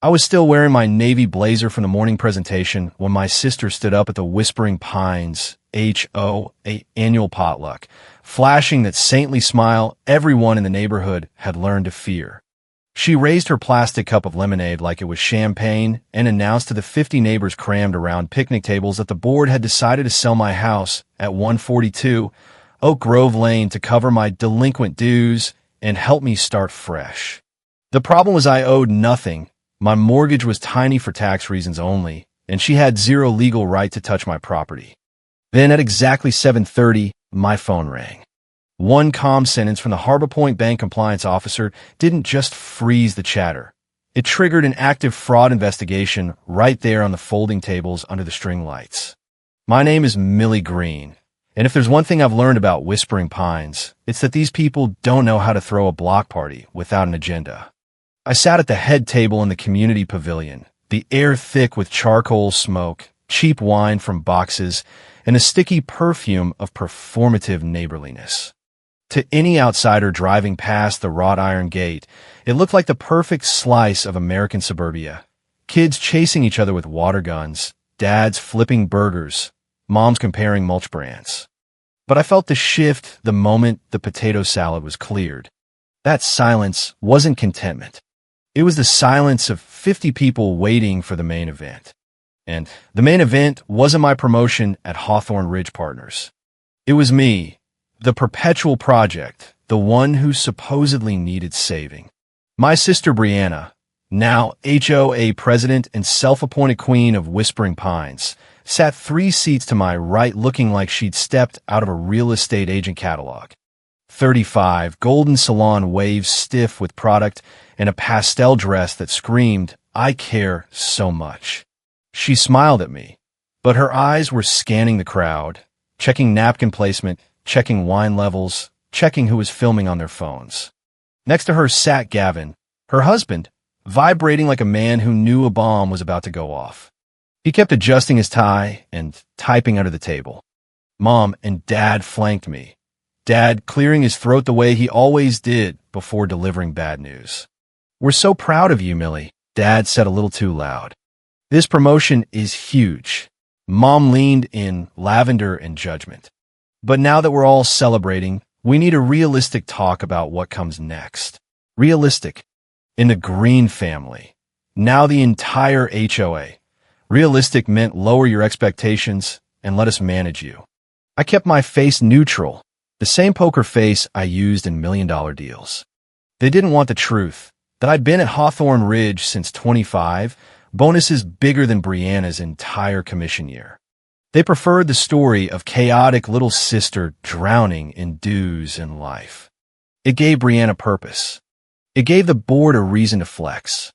I was still wearing my navy blazer from the morning presentation when my sister stood up at the Whispering Pines HOA annual potluck, flashing that saintly smile everyone in the neighborhood had learned to fear. She raised her plastic cup of lemonade like it was champagne and announced to the 50 neighbors crammed around picnic tables that the board had decided to sell my house at 142 Oak Grove Lane to cover my delinquent dues and help me start fresh. The problem was I owed nothing. My mortgage was tiny for tax reasons only, and she had zero legal right to touch my property. Then at exactly 7:30, my phone rang. One calm sentence from the Harbor Point Bank compliance officer didn't just freeze the chatter. It triggered an active fraud investigation right there on the folding tables under the string lights. My name is Millie Green, and if there's one thing I've learned about Whispering Pines, it's that these people don't know how to throw a block party without an agenda. I sat at the head table in the community pavilion, the air thick with charcoal smoke, cheap wine from boxes, and a sticky perfume of performative neighborliness. To any outsider driving past the wrought iron gate, it looked like the perfect slice of American suburbia. Kids chasing each other with water guns, dads flipping burgers, moms comparing mulch brands. But I felt the shift the moment the potato salad was cleared. That silence wasn't contentment. It was the silence of 50 people waiting for the main event. And the main event wasn't my promotion at Hawthorne Ridge Partners. It was me, the perpetual project, the one who supposedly needed saving. My sister Brianna, now HOA president and self-appointed queen of Whispering Pines, sat 3 seats to my right looking like she'd stepped out of a real estate agent catalog. 35, golden salon waves stiff with product and a pastel dress that screamed, "I care so much." She smiled at me, but her eyes were scanning the crowd, checking napkin placement, checking wine levels, checking who was filming on their phones. Next to her sat Gavin, her husband, vibrating like a man who knew a bomb was about to go off. He kept adjusting his tie and typing under the table. Mom and Dad flanked me, Dad clearing his throat the way he always did before delivering bad news. "We're so proud of you, Millie," Dad said a little too loud. "This promotion is huge." Mom leaned in lavender and judgment. "But now that we're all celebrating, we need a realistic talk about what comes next." Realistic. In the Green family. Now the entire HOA. Realistic meant lower your expectations and let us manage you. I kept my face neutral, the same poker face I used in million-dollar deals. They didn't want the truth, that I'd been at Hawthorne Ridge since 25, bonuses bigger than Brianna's entire commission year. They preferred the story of chaotic little sister drowning in dues and life. It gave Brianna purpose. It gave the board a reason to flex.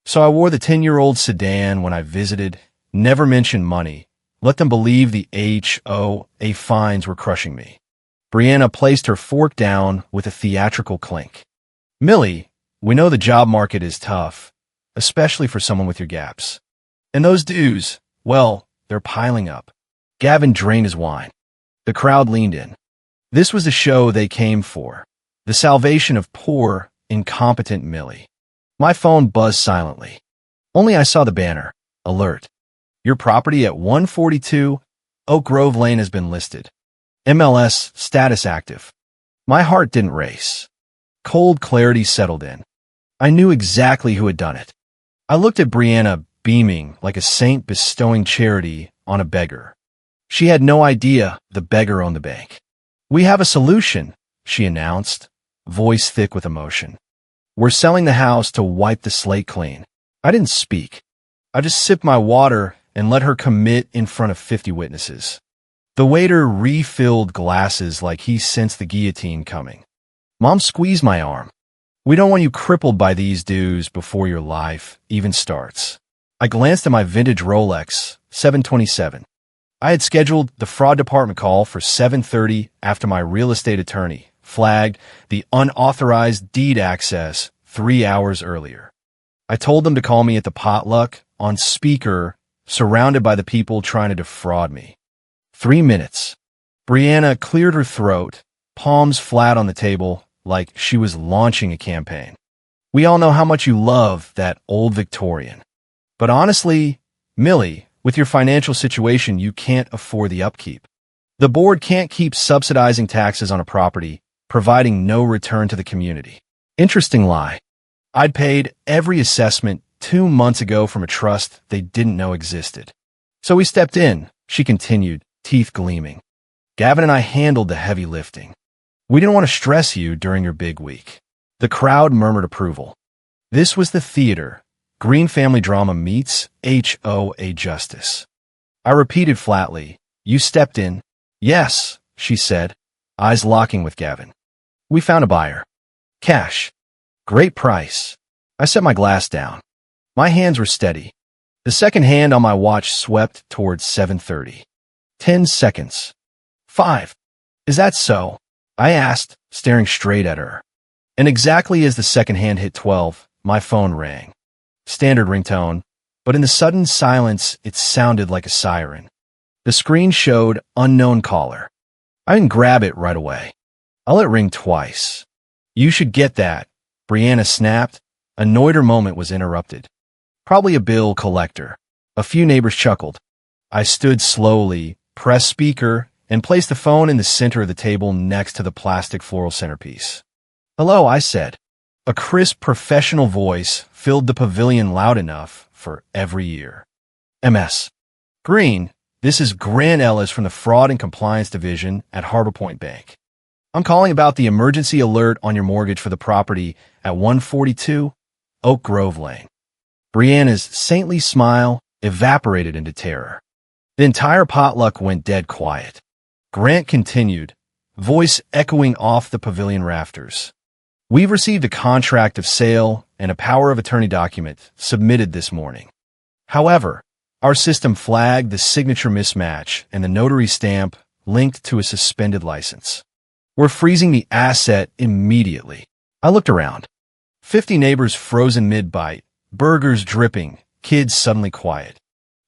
So I wore the 10-year-old sedan when I visited, never mentioned money, let them believe the HOA fines were crushing me. Brianna placed her fork down with a theatrical clink. "Millie, we know the job market is tough, especially for someone with your gaps. And those dues, well, they're piling up." Gavin drained his wine. The crowd leaned in. This was the show they came for, the salvation of poor, incompetent Millie. My phone buzzed silently. Only I saw the banner. Alert. Your property at 142 Oak Grove Lane has been listed. MLS status active. My heart didn't race. Cold clarity settled in. I knew exactly who had done it. I looked at Brianna beaming like a saint bestowing charity on a beggar. She had no idea the beggar owned the bank. "We have a solution," she announced, voice thick with emotion. "We're selling the house to wipe the slate clean." I didn't speak. I just sipped my water and let her commit in front of 50 witnesses. The waiter refilled glasses like he sensed the guillotine coming. Mom squeezed my arm. "We don't want you crippled by these dues before your life even starts." I glanced at my vintage Rolex, 727. I had scheduled the fraud department call for 7:30 after my real estate attorney flagged the unauthorized deed access 3 hours earlier. I told them to call me at the potluck on speaker, surrounded by the people trying to defraud me. 3 minutes. Brianna cleared her throat, palms flat on the table, like she was launching a campaign. We all know how much you love that old Victorian. But honestly, Millie, with your financial situation, you can't afford the upkeep. The board can't keep subsidizing taxes on a property, providing no return to the community. Interesting lie. I'd paid every assessment 2 months ago from a trust they didn't know existed. So we stepped in, she continued, teeth gleaming. Gavin and I handled the heavy lifting. We didn't want to stress you during your big week. The crowd murmured approval. This was the theater. Green family drama meets HOA justice. I repeated flatly, you stepped in. Yes, she said, eyes locking with Gavin. We found a buyer. Cash. Great price. I set my glass down. My hands were steady. The second hand on my watch swept towards 7:30. 10 seconds. 5. Is that so? I asked, staring straight at her. And exactly as the second hand hit 12, my phone rang. Standard ringtone, but in the sudden silence, it sounded like a siren. The screen showed unknown caller. I didn't grab it right away. I let it ring twice. You should get that, Brianna snapped. Annoyed her moment was interrupted. Probably a bill collector. A few neighbors chuckled. I stood slowly, pressed speaker, and placed the phone in the center of the table next to the plastic floral centerpiece. Hello, I said. A crisp professional voice filled the pavilion loud enough for every ear. MS. Green, this is Grant Ellis from the Fraud and Compliance Division at Harbor Point Bank. I'm calling about the emergency alert on your mortgage for the property at 142 Oak Grove Lane. Brianna's saintly smile evaporated into terror. The entire potluck went dead quiet. Grant continued, voice echoing off the pavilion rafters. We've received a contract of sale and a power of attorney document submitted this morning. However, our system flagged the signature mismatch and the notary stamp linked to a suspended license. We're freezing the asset immediately. I looked around. 50 neighbors frozen mid-bite, burgers dripping, kids suddenly quiet.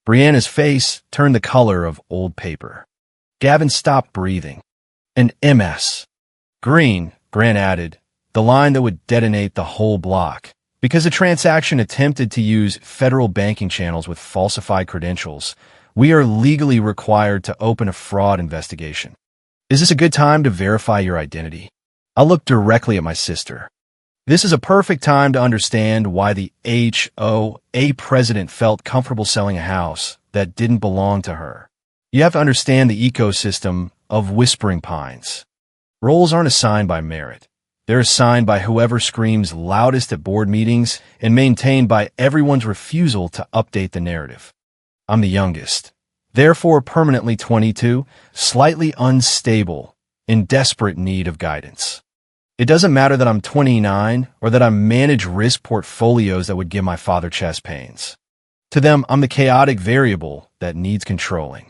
Brianna's face turned the color of old paper. Gavin stopped breathing. An MS. Green, Grant added, the line that would detonate the whole block. Because the transaction attempted to use federal banking channels with falsified credentials, we are legally required to open a fraud investigation. Is this a good time to verify your identity? I looked directly at my sister. This is a perfect time to understand why the HOA president felt comfortable selling a house that didn't belong to her. You have to understand the ecosystem of Whispering Pines. Roles aren't assigned by merit. They're assigned by whoever screams loudest at board meetings and maintained by everyone's refusal to update the narrative. I'm the youngest, therefore permanently 22, slightly unstable, in desperate need of guidance. It doesn't matter that I'm 29 or that I manage risk portfolios that would give my father chest pains. To them, I'm the chaotic variable that needs controlling.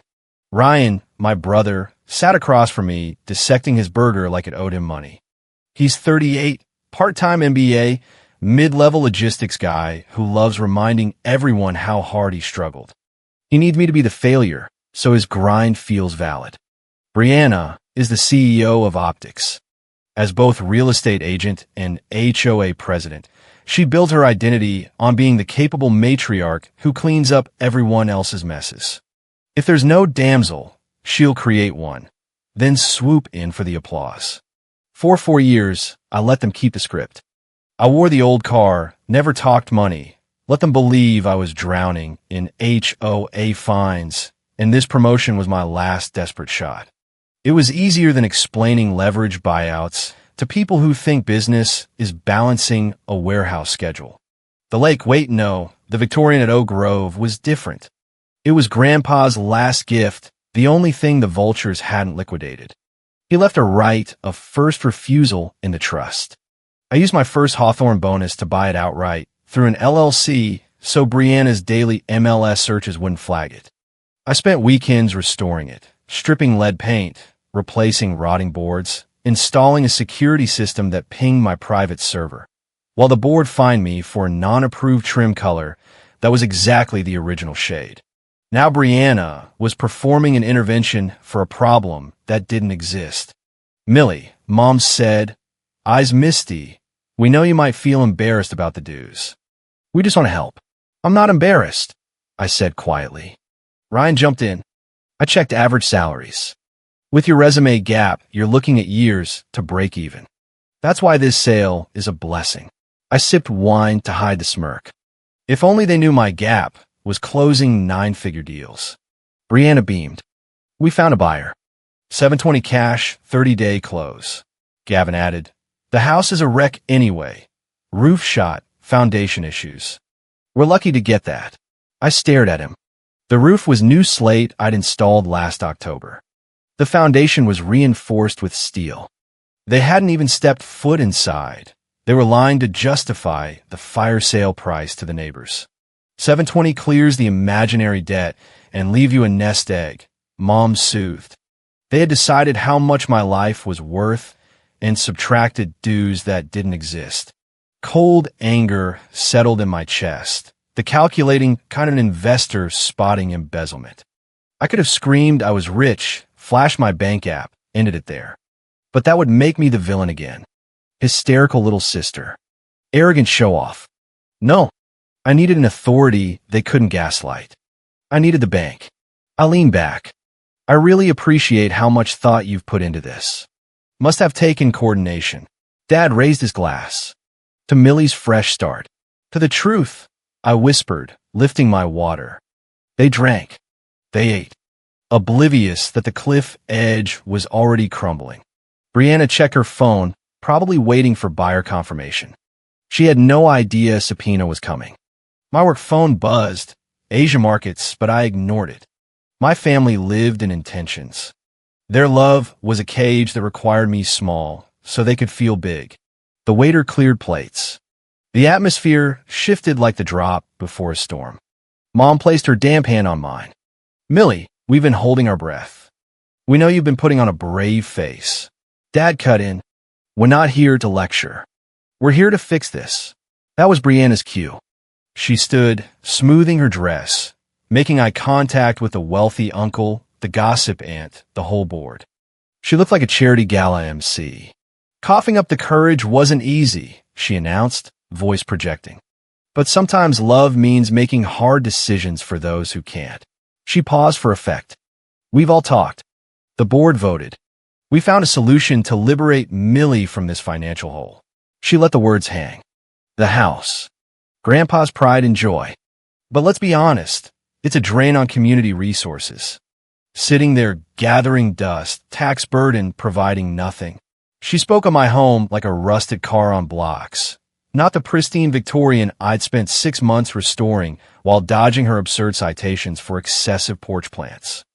Ryan, my brother, sat across from me, dissecting his burger like it owed him money. He's 38, part-time MBA, mid-level logistics guy who loves reminding everyone how hard he struggled. He needs me to be the failure, so his grind feels valid. Brianna is the CEO of Optics. As both real estate agent and HOA president, she built her identity on being the capable matriarch who cleans up everyone else's messes. If there's no damsel, she'll create one, then swoop in for the applause. For 4 years, I let them keep the script. I wore the old car, never talked money, let them believe I was drowning in HOA fines, and this promotion was my last desperate shot. It was easier than explaining leverage buyouts to people who think business is balancing a warehouse schedule. The lake, wait, no, the Victorian at Oak Grove was different. It was Grandpa's last gift, the only thing the vultures hadn't liquidated. He left a right of first refusal in the trust. I used my first Hawthorne bonus to buy it outright through an LLC so Brianna's daily MLS searches wouldn't flag it. I spent weekends restoring it, stripping lead paint, replacing rotting boards, installing a security system that pinged my private server, while the board fined me for a non-approved trim color that was exactly the original shade. Now Brianna was performing an intervention for a problem that didn't exist. Millie, Mom said, eyes misty, We know you might feel embarrassed about the dues. We just want to help. I'm not embarrassed, I said quietly. Ryan jumped in. I checked average salaries. With your resume gap, you're looking at years to break even. That's why this sale is a blessing. I sipped wine to hide the smirk. If only they knew my gap was closing 9-figure deals. Brianna beamed. We found a buyer. $720 cash, 30-day close. Gavin added, the house is a wreck anyway. Roof shot, foundation issues. We're lucky to get that. I stared at him. The roof was new slate I'd installed last October. The foundation was reinforced with steel. They hadn't even stepped foot inside. They were lying to justify the fire sale price to the neighbors. $720 clears the imaginary debt and leave you a nest egg, Mom soothed. They had decided how much my life was worth and subtracted dues that didn't exist. Cold anger settled in my chest, the calculating kind of an investor spotting embezzlement. I could have screamed I was rich, flashed my bank app, ended it there. But that would make me the villain again. Hysterical little sister. Arrogant show-off. No, I needed an authority they couldn't gaslight. I needed the bank. I leaned back. I really appreciate how much thought you've put into this. Must have taken coordination. Dad raised his glass. To Millie's fresh start. To the truth, I whispered, lifting my water. They drank. They ate. Oblivious that the cliff edge was already crumbling. Brianna checked her phone, probably waiting for buyer confirmation. She had no idea a subpoena was coming. My work phone buzzed, Asia markets, but I ignored it. My family lived in intentions. Their love was a cage that required me small, so they could feel big. The waiter cleared plates. The atmosphere shifted like the drop before a storm. Mom placed her damp hand on mine. Millie, we've been holding our breath. We know you've been putting on a brave face. Dad cut in. We're not here to lecture. We're here to fix this. That was Brianna's cue. She stood, smoothing her dress, making eye contact with the wealthy uncle, the gossip aunt, the whole board. She looked like a charity gala MC. Coughing up the courage wasn't easy, she announced, voice projecting. But sometimes love means making hard decisions for those who can't. She paused for effect. We've all talked. The board voted. We found a solution to liberate Millie from this financial hole. She let the words hang. The house. Grandpa's pride and joy. But let's be honest, it's a drain on community resources. Sitting there gathering dust, tax burden providing nothing. She spoke of my home like a rusted car on blocks, not the pristine Victorian I'd spent 6 months restoring while dodging her absurd citations for excessive porch plants.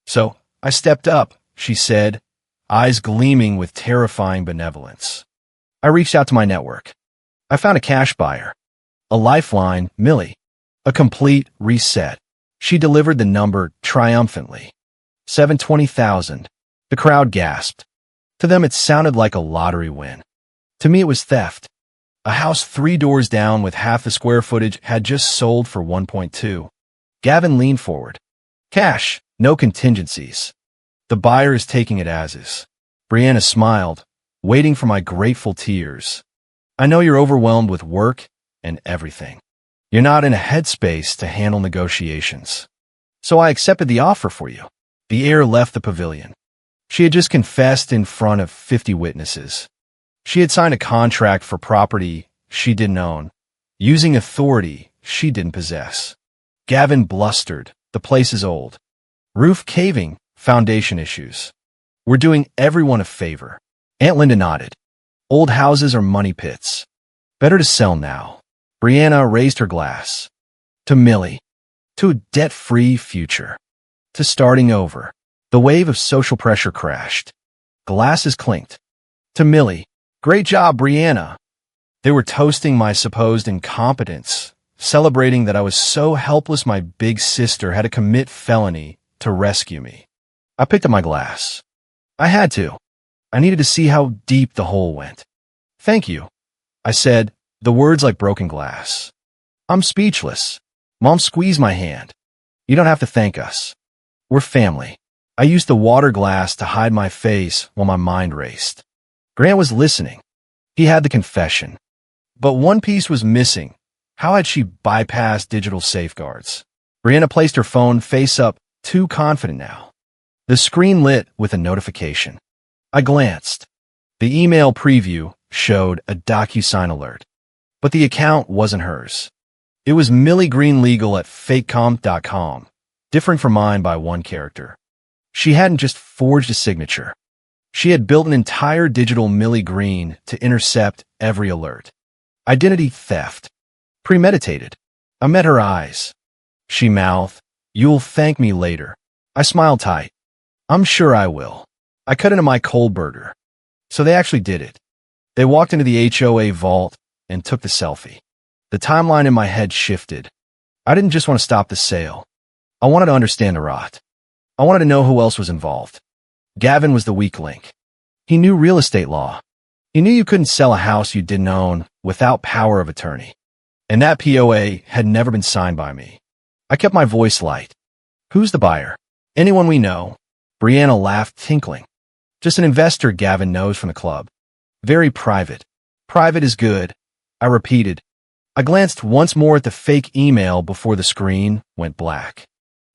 So I stepped up, she said, eyes gleaming with terrifying benevolence. I reached out to my network. I found a cash buyer. A lifeline, Millie. A complete reset. She delivered the number triumphantly. $720,000. The crowd gasped. To them, it sounded like a lottery win. To me, it was theft. A house 3 doors down with half the square footage had just sold for 1.2. Gavin leaned forward. Cash, no contingencies. The buyer is taking it as is. Brianna smiled, waiting for my grateful tears. I know you're overwhelmed with work and everything. You're not in a headspace to handle negotiations. So I accepted the offer for you. The heir left the pavilion. She had just confessed in front of 50 witnesses. She had signed a contract for property she didn't own, using authority she didn't possess. Gavin blustered. The place is old. Roof caving, foundation issues. We're doing everyone a favor. Aunt Linda nodded. Old houses are money pits. Better to sell now. Brianna raised her glass. To Millie. To a debt-free future. To starting over. The wave of social pressure crashed. Glasses clinked. To Millie. Great job, Brianna. They were toasting my supposed incompetence, celebrating that I was so helpless my big sister had to commit felony to rescue me. I picked up my glass. I had to. I needed to see how deep the hole went. Thank you, I said, the words like broken glass. I'm speechless. Mom squeezed my hand. You don't have to thank us. We're family. I used the water glass to hide my face while my mind raced. Grant was listening. He had the confession. But one piece was missing. How had she bypassed digital safeguards? Brianna placed her phone face up, too confident now. The screen lit with a notification. I glanced. The email preview showed a DocuSign alert. But the account wasn't hers. It was Millie Green Legal at fakecomp.com, differing from mine by one character. She hadn't just forged a signature. She had built an entire digital Millie Green to intercept every alert. Identity theft. Premeditated. I met her eyes. She mouthed, "You'll thank me later." I smiled tight. "I'm sure I will." I cut into my cold burger. So they actually did it. They walked into the HOA vault and took the selfie. The timeline in my head shifted. I didn't just want to stop the sale. I wanted to understand the rot. I wanted to know who else was involved. Gavin was the weak link. He knew real estate law. He knew you couldn't sell a house you didn't own without power of attorney. And that POA had never been signed by me. I kept my voice light. "Who's the buyer?" "Anyone we know." Brianna laughed, tinkling. "Just an investor Gavin knows from the club. Very private." "Private is good," I repeated. I glanced once more at the fake email before the screen went black.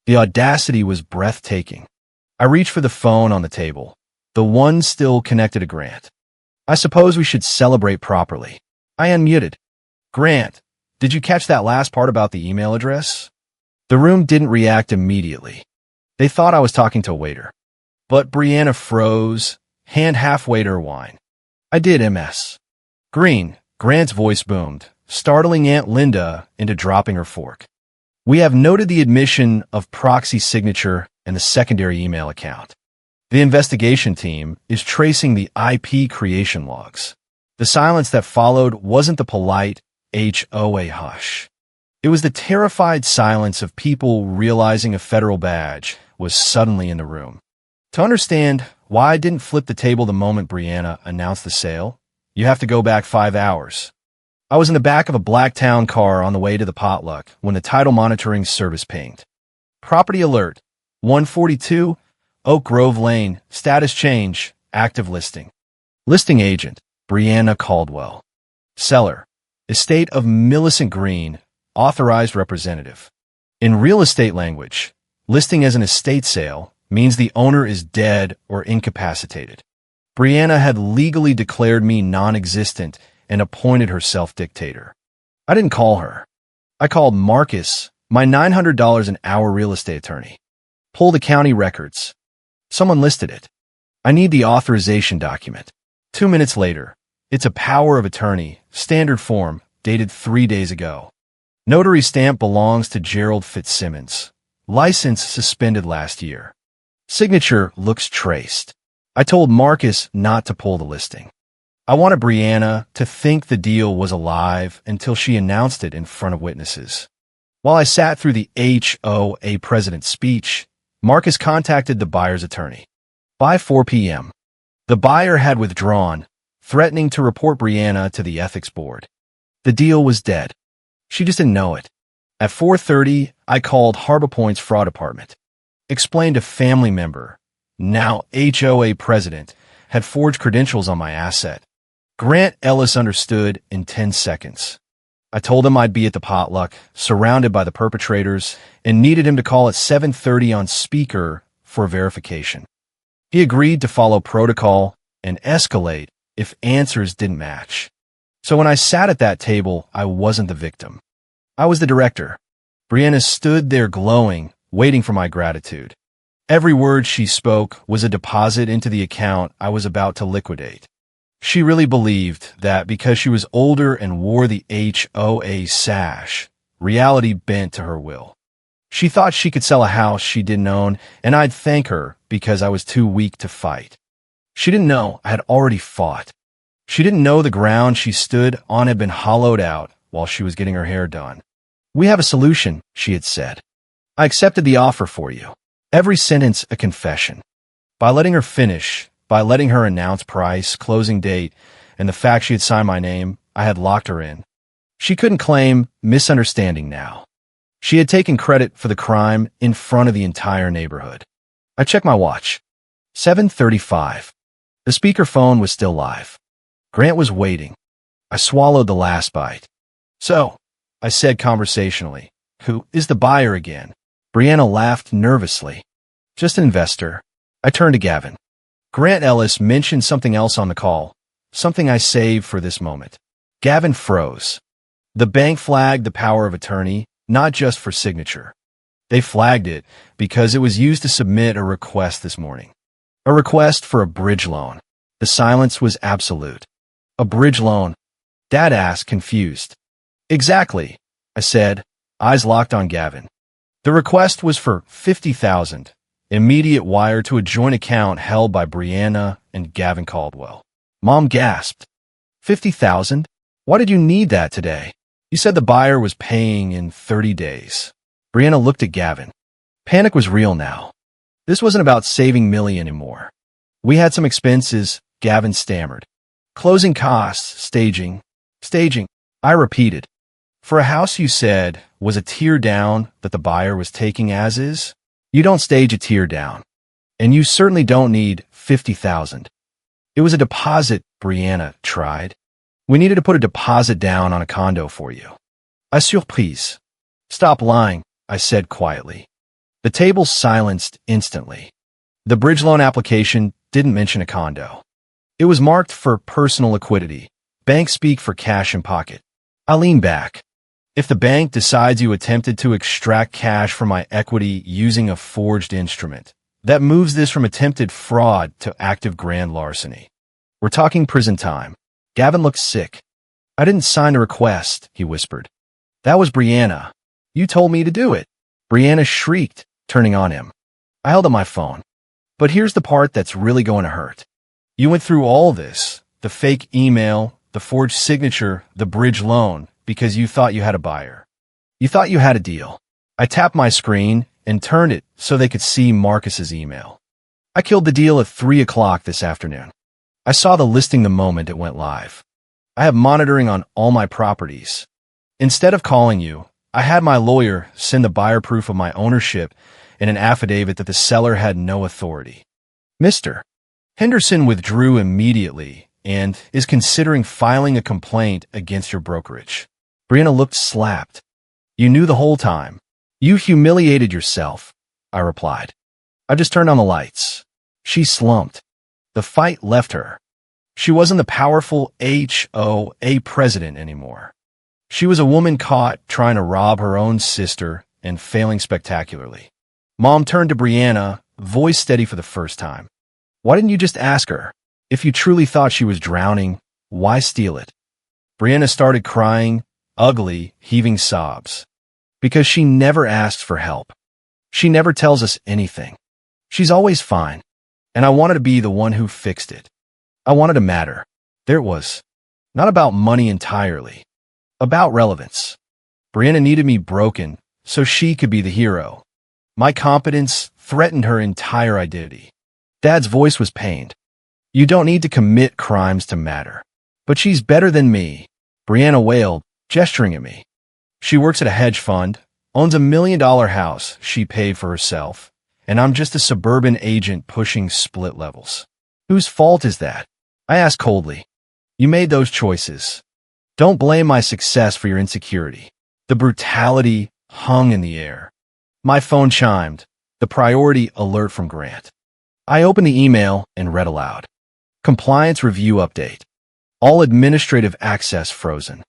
The audacity was breathtaking. I reached for the phone on the table, the one still connected to Grant. "I suppose we should celebrate properly." I unmuted. "Grant, did you catch that last part about the email address?" The room didn't react immediately. They thought I was talking to a waiter. But Brianna froze, hand halfway to her wine. "I did, MS." "Green," Grant's voice boomed, startling Aunt Linda into dropping her fork. "We have noted the admission of proxy signature and the secondary email account. The investigation team is tracing the IP creation logs." The silence that followed wasn't the polite HOA hush. It was the terrified silence of people realizing a federal badge was suddenly in the room. To understand why I didn't flip the table the moment Brianna announced the sale, you have to go back 5 hours. I was in the back of a Blacktown car on the way to the potluck when the title monitoring service pinged. "Property alert, 142 Oak Grove Lane, status change, active listing. Listing agent, Brianna Caldwell. Seller, estate of Millicent Green, authorized representative." In real estate language, listing as an estate sale means the owner is dead or incapacitated. Brianna had legally declared me non-existent and appointed herself dictator. I didn't call her. I called Marcus, my $900 an hour real estate attorney. "Pull the county records." Someone listed it. "I need the authorization document." 2 minutes later, it's a power of attorney, standard form, dated 3 days ago. Notary stamp belongs to Gerald Fitzsimmons. License suspended last year. Signature looks traced. I told Marcus not to pull the listing. I wanted Brianna to think the deal was alive until she announced it in front of witnesses. While I sat through the HOA president's speech, Marcus contacted the buyer's attorney. By 4 p.m., the buyer had withdrawn, threatening to report Brianna to the ethics board. The deal was dead. She just didn't know it. At 4:30, I called Harbor Point's fraud department. Explained a family member, now HOA president, had forged credentials on my asset. Grant Ellis understood in 10 seconds. I told him I'd be at the potluck, surrounded by the perpetrators, and needed him to call at 7:30 on speaker for verification. He agreed to follow protocol and escalate if answers didn't match. So when I sat at that table, I wasn't the victim. I was the director. Brianna stood there glowing, waiting for my gratitude. Every word she spoke was a deposit into the account I was about to liquidate. She really believed that because she was older and wore the HOA sash, reality bent to her will. She thought she could sell a house she didn't own, and I'd thank her because I was too weak to fight. She didn't know I had already fought. She didn't know the ground she stood on had been hollowed out while she was getting her hair done. "We have a solution," she had said. "I accepted the offer for you." Every sentence a confession. By letting her finish, by letting her announce price, closing date, and the fact she had signed my name, I had locked her in. She couldn't claim misunderstanding now. She had taken credit for the crime in front of the entire neighborhood. I checked my watch. 7:35. The speakerphone was still live. Grant was waiting. I swallowed the last bite. So, I said conversationally, who is the buyer again? Brianna laughed nervously. Just an investor. I turned to Gavin. Grant Ellis mentioned something else on the call, something I saved for this moment. Gavin froze. The bank flagged the power of attorney, not just for signature. They flagged it because it was used to submit a request this morning. A request for a bridge loan. The silence was absolute. A bridge loan? Dad asked, confused. Exactly, I said, eyes locked on Gavin. The request was for $50,000, immediate wire to a joint account held by Brianna and Gavin Caldwell. Mom gasped. $50,000? Why did you need that today? You said the buyer was paying in 30 days. Brianna looked at Gavin. Panic was real now. This wasn't about saving Millie anymore. We had some expenses, Gavin stammered. Closing costs, staging. I repeated. For a house you said was a tear down that the buyer was taking as is, you don't stage a tear down. And you certainly don't need $50,000. It was a deposit, Brianna tried. We needed to put a deposit down on a condo for you. A surprise. Stop lying, I said quietly. The table silenced instantly. The bridge loan application didn't mention a condo. It was marked for personal liquidity, bank speak for cash in pocket. I leaned back. If the bank decides you attempted to extract cash from my equity using a forged instrument, that moves this from attempted fraud to active grand larceny. We're talking prison time. Gavin looked sick. I didn't sign a request, he whispered. That was Brianna. You told me to do it. Brianna shrieked, turning on him. I held up my phone. But here's the part that's really going to hurt. You went through all this, the fake email, the forged signature, the bridge loan, because you thought you had a buyer. You thought you had a deal. I tapped my screen and turned it so they could see Marcus's email. I killed the deal at 3 o'clock this afternoon. I saw the listing the moment it went live. I have monitoring on all my properties. Instead of calling you, I had my lawyer send the buyer proof of my ownership and an affidavit that the seller had no authority. Mr. Henderson withdrew immediately and is considering filing a complaint against your brokerage. Brianna looked slapped. You knew the whole time. You humiliated yourself, I replied. I just turned on the lights. She slumped. The fight left her. She wasn't the powerful HOA president anymore. She was a woman caught trying to rob her own sister and failing spectacularly. Mom turned to Brianna, voice steady for the first time. Why didn't you just ask her? If you truly thought she was drowning, why steal it? Brianna started crying, ugly, heaving sobs. Because she never asks for help. She never tells us anything. She's always fine. And I wanted to be the one who fixed it. I wanted to matter. There it was. Not about money entirely. About relevance. Brianna needed me broken so she could be the hero. My competence threatened her entire identity. Dad's voice was pained. You don't need to commit crimes to matter. But she's better than me, Brianna wailed, gesturing at me. She works at a hedge fund, owns $1 million house she paid for herself, and I'm just a suburban agent pushing split levels. Whose fault is that? I asked coldly. You made those choices. Don't blame my success for your insecurity. The brutality hung in the air. My phone chimed, the priority alert from Grant. I opened the email and read aloud. Compliance review update. All administrative access frozen.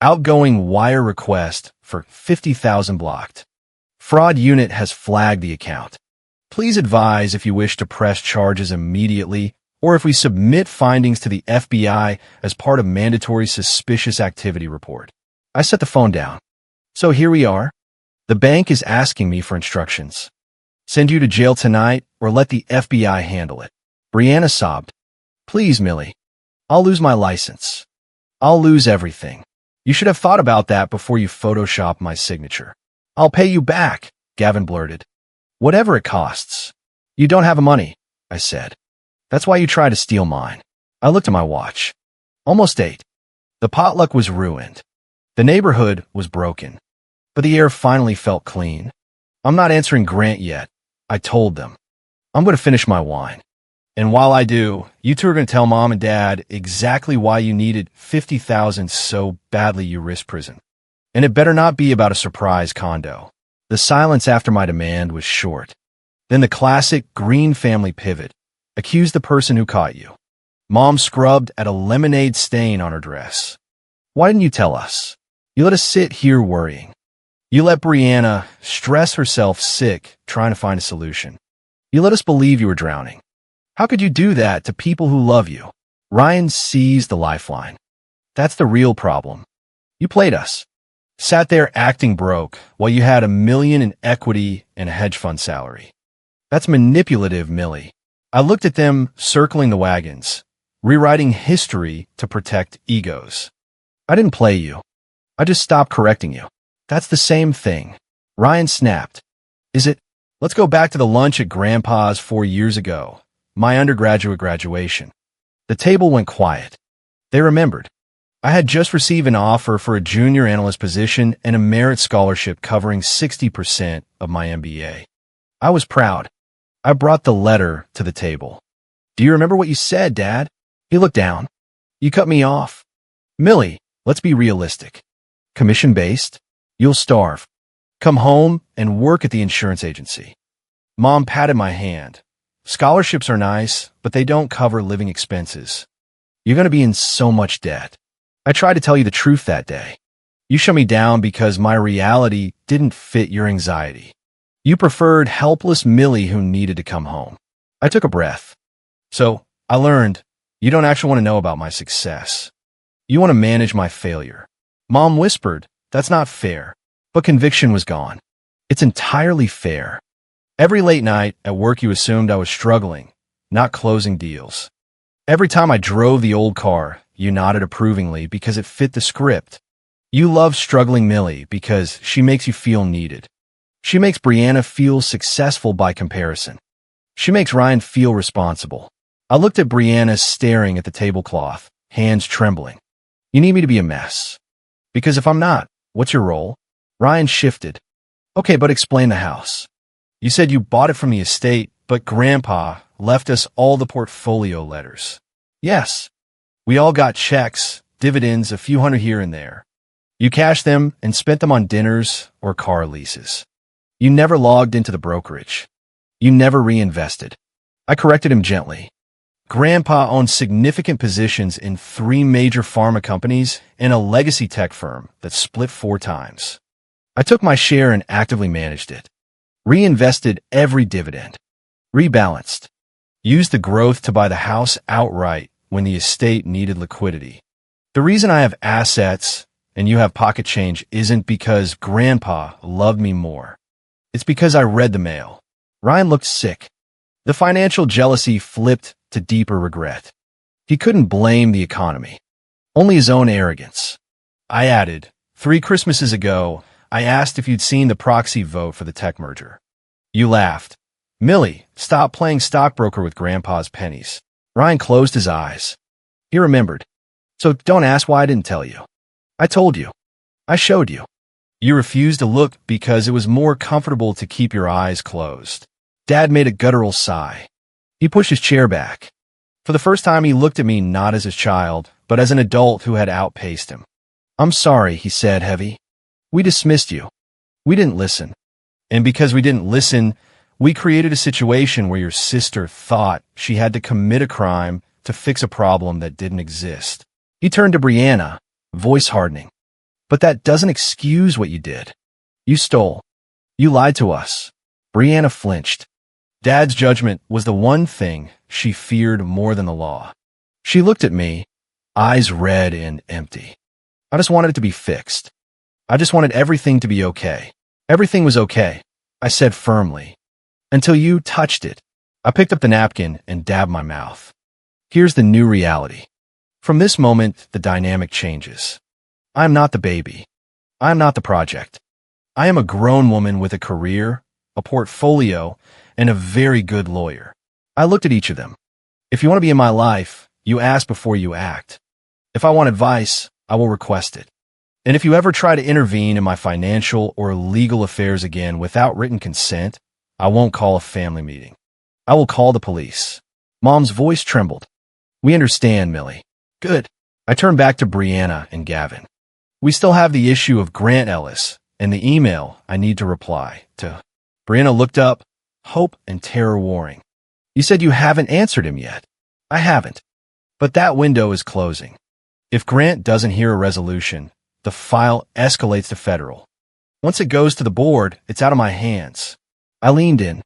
Outgoing wire request for $50,000 blocked. Fraud unit has flagged the account. Please advise if you wish to press charges immediately or if we submit findings to the FBI as part of mandatory suspicious activity report. I set the phone down. So here we are. The bank is asking me for instructions. Send you to jail tonight or let the FBI handle it. Brianna sobbed. Please, Millie. I'll lose my license. I'll lose everything. You should have thought about that before you photoshopped my signature. I'll pay you back, Gavin blurted. Whatever it costs. You don't have money, I said. That's why you tried to steal mine. I looked at my watch. Almost 8. The potluck was ruined. The neighborhood was broken. But the air finally felt clean. I'm not answering Grant yet, I told them. I'm going to finish my wine. And while I do, you two are going to tell mom and dad exactly why you needed $50,000 so badly you risked prison. And it better not be about a surprise condo. The silence after my demand was short. Then the classic Green family pivot. Accuse the person who caught you. Mom scrubbed at a lemonade stain on her dress. Why didn't you tell us? You let us sit here worrying. You let Brianna stress herself sick trying to find a solution. You let us believe you were drowning. How could you do that to people who love you? Ryan seized the lifeline. That's the real problem. You played us. Sat there acting broke while you had $1 million in equity and a hedge fund salary. That's manipulative, Millie. I looked at them circling the wagons, rewriting history to protect egos. I didn't play you. I just stopped correcting you. That's the same thing. Ryan snapped. Is it? Let's go back to the lunch at Grandpa's 4 years ago, my undergraduate graduation. The table went quiet. They remembered. I had just received an offer for a junior analyst position and a merit scholarship covering 60% of my MBA. I was proud. I brought the letter to the table. Do you remember what you said, Dad? He looked down. You cut me off. Millie, let's be realistic. Commission-based? You'll starve. Come home and work at the insurance agency. Mom patted my hand. Scholarships are nice, but they don't cover living expenses. You're going to be in so much debt. I tried to tell you the truth that day. You shut me down because my reality didn't fit your anxiety. You preferred helpless Millie who needed to come home. I took a breath. So, I learned, you don't actually want to know about my success. You want to manage my failure. Mom whispered, that's not fair. But conviction was gone. It's entirely fair. Every late night at work you assumed I was struggling, not closing deals. Every time I drove the old car, you nodded approvingly because it fit the script. You love struggling Millie because she makes you feel needed. She makes Brianna feel successful by comparison. She makes Ryan feel responsible. I looked at Brianna staring at the tablecloth, hands trembling. You need me to be a mess. Because if I'm not, what's your role? Ryan shifted. Okay, but explain the house. You said you bought it from the estate, but Grandpa left us all the portfolio letters. Yes. We all got checks, dividends, a few hundred here and there. You cashed them and spent them on dinners or car leases. You never logged into the brokerage. You never reinvested. I corrected him gently. Grandpa owned significant positions in 3 major pharma companies and a legacy tech firm that split 4 times. I took my share and actively managed it. Reinvested every dividend. Rebalanced. Used the growth to buy the house outright when the estate needed liquidity. The reason I have assets and you have pocket change isn't because Grandpa loved me more. It's because I read the mail. Ryan looked sick. The financial jealousy flipped to deeper regret. He couldn't blame the economy, only his own arrogance. I added, 3 Christmases ago, I asked if you'd seen the proxy vote for the tech merger. You laughed. Millie, stop playing stockbroker with Grandpa's pennies. Ryan closed his eyes. He remembered. So don't ask why I didn't tell you. I told you. I showed you. You refused to look because it was more comfortable to keep your eyes closed. Dad made a guttural sigh. He pushed his chair back. For the first time, he looked at me not as his child, but as an adult who had outpaced him. I'm sorry, he said, heavy. We dismissed you. We didn't listen. And because we didn't listen, we created a situation where your sister thought she had to commit a crime to fix a problem that didn't exist. He turned to Brianna, voice hardening. But that doesn't excuse what you did. You stole. You lied to us. Brianna flinched. Dad's judgment was the one thing she feared more than the law. She looked at me, eyes red and empty. I just wanted it to be fixed. I just wanted everything to be okay. Everything was okay, I said firmly. Until you touched it. I picked up the napkin and dabbed my mouth. Here's the new reality. From this moment, the dynamic changes. I am not the baby. I am not the project. I am a grown woman with a career, a portfolio, and a very good lawyer. I looked at each of them. If you want to be in my life, you ask before you act. If I want advice, I will request it. And if you ever try to intervene in my financial or legal affairs again without written consent, I won't call a family meeting. I will call the police. Mom's voice trembled. We understand, Millie. Good. I turned back to Brianna and Gavin. We still have the issue of Grant Ellis and the email I need to reply to. Brianna looked up, hope and terror warring. You said you haven't answered him yet. I haven't. But that window is closing. If Grant doesn't hear a resolution, the file escalates to federal. Once it goes to the board, it's out of my hands. I leaned in.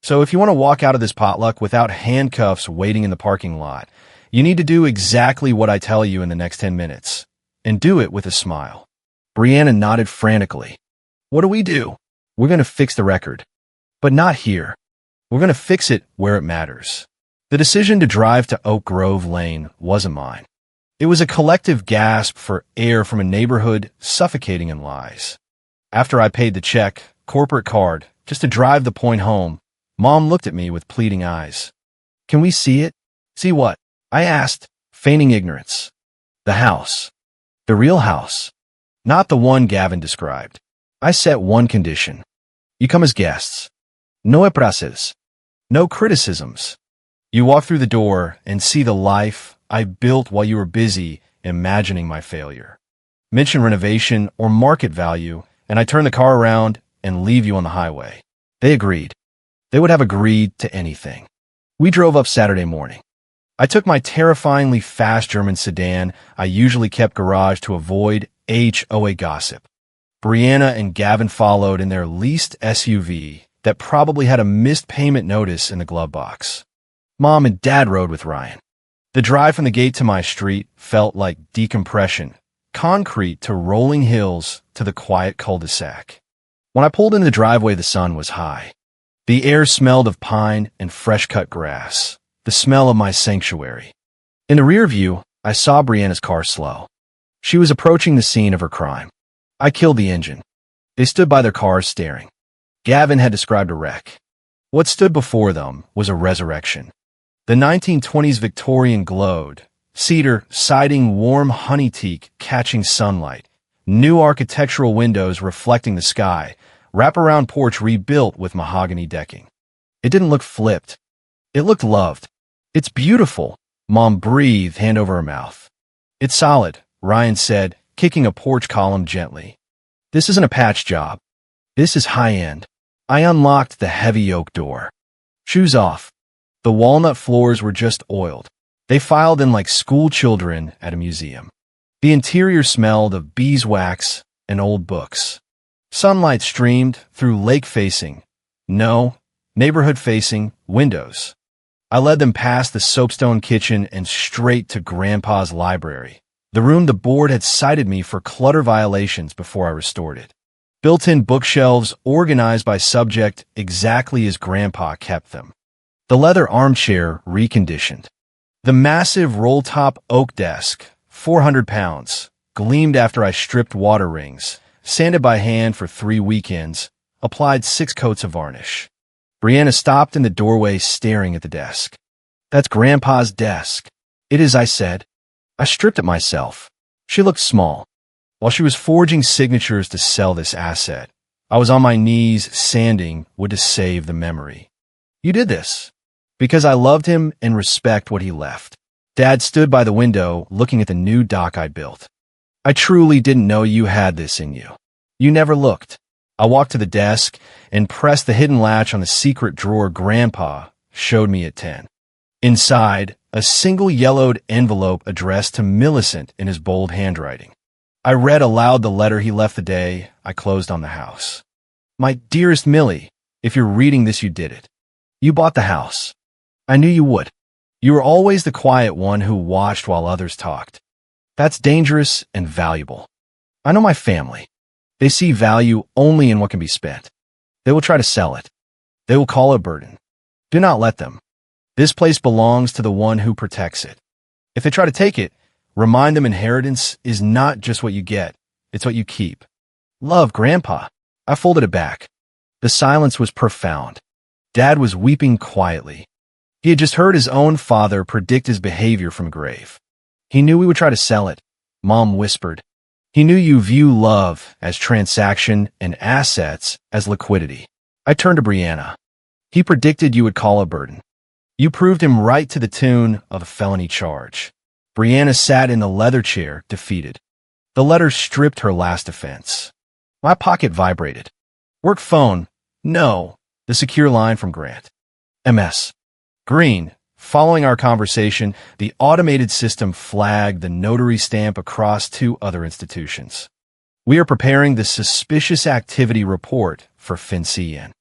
So if you want to walk out of this potluck without handcuffs waiting in the parking lot, you need to do exactly what I tell you in the next 10 minutes. And do it with a smile. Brianna nodded frantically. What do we do? We're going to fix the record. But not here. We're going to fix it where it matters. The decision to drive to Oak Grove Lane wasn't mine. It was a collective gasp for air from a neighborhood suffocating in lies. After I paid the check, corporate card, just to drive the point home, Mom looked at me with pleading eyes. Can we see it? See what? I asked, feigning ignorance. The house. The real house. Not the one Gavin described. I set one condition. You come as guests. No abraces. No criticisms. You walk through the door and see the life I built while you were busy imagining my failure. Mention renovation or market value, and I turn the car around and leave you on the highway. They agreed. They would have agreed to anything. We drove up Saturday morning. I took my terrifyingly fast German sedan I usually kept garaged to avoid HOA gossip. Brianna and Gavin followed in their leased SUV that probably had a missed payment notice in the glove box. Mom and Dad rode with Ryan. The drive from the gate to my street felt like decompression, concrete to rolling hills to the quiet cul-de-sac. When I pulled into the driveway, the sun was high. The air smelled of pine and fresh-cut grass, the smell of my sanctuary. In the rear view, I saw Brianna's car slow. She was approaching the scene of her crime. I killed the engine. They stood by their cars staring. Gavin had described a wreck. What stood before them was a resurrection. The 1920s Victorian glowed, cedar siding warm honey teak catching sunlight, new architectural windows reflecting the sky, wraparound porch rebuilt with mahogany decking. It didn't look flipped. It looked loved. It's beautiful, Mom breathed, hand over her mouth. It's solid, Ryan said, kicking a porch column gently. This isn't a patch job. This is high-end. I unlocked the heavy oak door. Shoes off. The walnut floors were just oiled. They filed in like school children at a museum. The interior smelled of beeswax and old books. Sunlight streamed through lake-facing, neighborhood-facing windows. I led them past the soapstone kitchen and straight to Grandpa's library, the room the board had cited me for clutter violations before I restored it. Built-in bookshelves organized by subject exactly as Grandpa kept them. The leather armchair reconditioned. The massive roll-top oak desk, 400 pounds, gleamed after I stripped water rings, sanded by hand for 3 weekends, applied 6 coats of varnish. Brianna stopped in the doorway staring at the desk. That's Grandpa's desk. It is, I said. I stripped it myself. She looked small. While she was forging signatures to sell this asset, I was on my knees sanding wood to save the memory. You did this. Because I loved him and respect what he left. Dad stood by the window looking at the new dock I built. I truly didn't know you had this in you. You never looked. I walked to the desk and pressed the hidden latch on the secret drawer Grandpa showed me at 10. Inside, a single yellowed envelope addressed to Millicent in his bold handwriting. I read aloud the letter he left the day I closed on the house. My dearest Millie, if you're reading this, you did it. You bought the house. I knew you would. You were always the quiet one who watched while others talked. That's dangerous and valuable. I know my family. They see value only in what can be spent. They will try to sell it. They will call it a burden. Do not let them. This place belongs to the one who protects it. If they try to take it, remind them inheritance is not just what you get, it's what you keep. Love, Grandpa. I folded it back. The silence was profound. Dad was weeping quietly. He had just heard his own father predict his behavior from a grave. He knew we would try to sell it, Mom whispered. He knew you view love as transaction and assets as liquidity. I turned to Brianna. He predicted you would call a burden. You proved him right to the tune of a felony charge. Brianna sat in the leather chair, defeated. The letter stripped her last offense. My pocket vibrated. Work phone. No. The secure line from Grant. MS. Green. Following our conversation, the automated system flagged the notary stamp across 2 other institutions. We are preparing the suspicious activity report for FinCEN.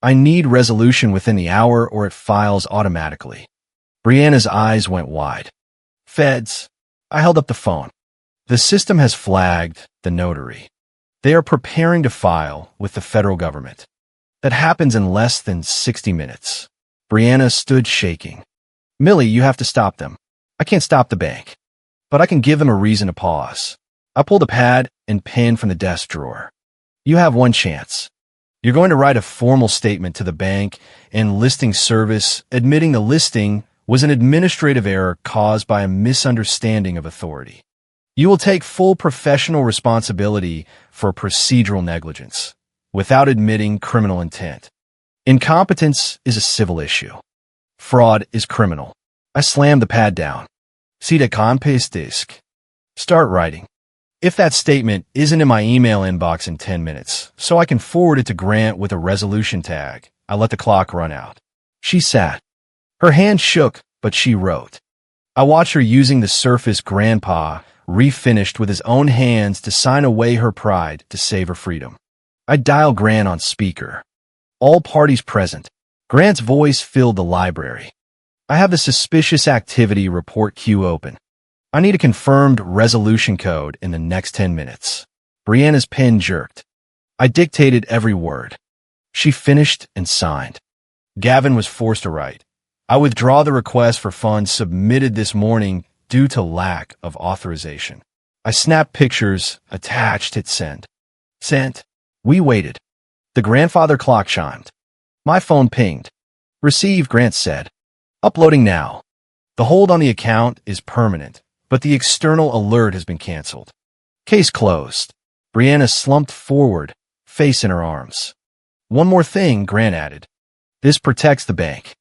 I need resolution within the hour or it files automatically. Brianna's eyes went wide. Feds. I held up the phone. The system has flagged the notary. They are preparing to file with the federal government. That happens in less than 60 minutes. Brianna stood shaking. Millie, you have to stop them. I can't stop the bank, but I can give them a reason to pause. I pulled a pad and pen from the desk drawer. You have one chance. You're going to write a formal statement to the bank and listing service admitting the listing was an administrative error caused by a misunderstanding of authority. You will take full professional responsibility for procedural negligence without admitting criminal intent. Incompetence is a civil issue. Fraud is criminal. I slammed the pad down. See the paste disk. Start writing. If that statement isn't in my email inbox in 10 minutes, so I can forward it to Grant with a resolution tag, I let the clock run out. She sat. Her hand shook, but she wrote. I watched her using the Surface Grandpa, refinished with his own hands to sign away her pride to save her freedom. I dialed Grant on speaker. All parties present. Grant's voice filled the library. I have the suspicious activity report queue open. I need a confirmed resolution code in the next 10 minutes. Brianna's pen jerked. I dictated every word. She finished and signed. Gavin was forced to write. I withdraw the request for funds submitted this morning due to lack of authorization. I snapped pictures, attached, hit send. Sent. We waited. The grandfather clock chimed. My phone pinged. Receive, Grant said. Uploading now. The hold on the account is permanent, but the external alert has been canceled. Case closed. Brianna slumped forward, face in her arms. One more thing, Grant added. This protects the bank.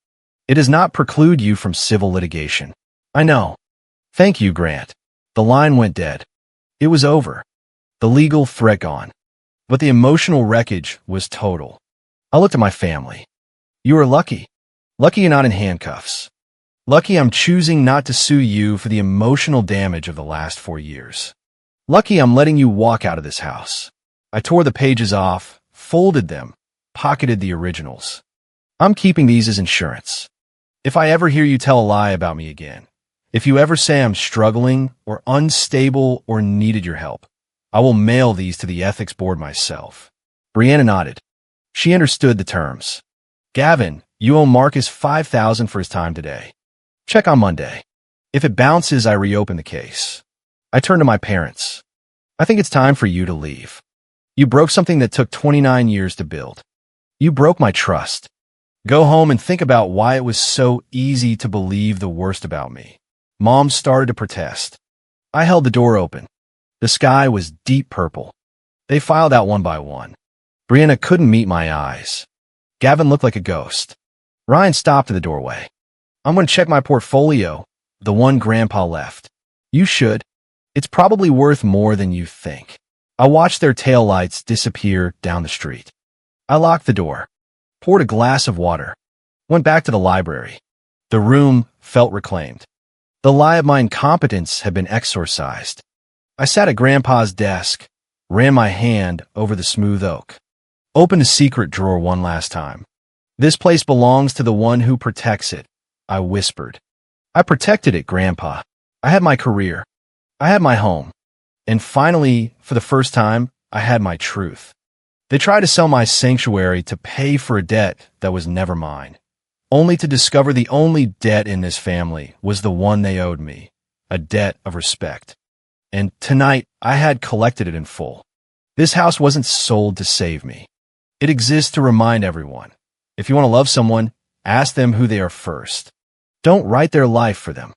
It does not preclude you from civil litigation. I know. Thank you, Grant. The line went dead. It was over. The legal threat gone. But the emotional wreckage was total. I looked at my family. You are lucky. Lucky you're not in handcuffs. Lucky I'm choosing not to sue you for the emotional damage of the last 4 years. Lucky I'm letting you walk out of this house. I tore the pages off, folded them, pocketed the originals. I'm keeping these as insurance. If I ever hear you tell a lie about me again, if you ever say I'm struggling or unstable or needed your help, I will mail these to the ethics board myself. Brianna nodded. She understood the terms. Gavin, you owe Marcus $5,000 for his time today. Check on Monday. If it bounces, I reopen the case. I turn to my parents. I think it's time for you to leave. You broke something that took 29 years to build. You broke my trust. Go home and think about why it was so easy to believe the worst about me. Mom started to protest. I held the door open. The sky was deep purple. They filed out one by one. Brianna couldn't meet my eyes. Gavin looked like a ghost. Ryan stopped at the doorway. I'm going to check my portfolio, the one Grandpa left. You should. It's probably worth more than you think. I watched their taillights disappear down the street. I locked the door, poured a glass of water, went back to the library. The room felt reclaimed. The lie of my incompetence had been exorcised. I sat at Grandpa's desk, ran my hand over the smooth oak, opened a secret drawer one last time. This place belongs to the one who protects it, I whispered. I protected it, Grandpa. I had my career. I had my home. And finally, for the first time, I had my truth. They tried to sell my sanctuary to pay for a debt that was never mine, only to discover the only debt in this family was the one they owed me, a debt of respect. And tonight, I had collected it in full. This house wasn't sold to save me. It exists to remind everyone. If you want to love someone, ask them who they are first. Don't write their life for them.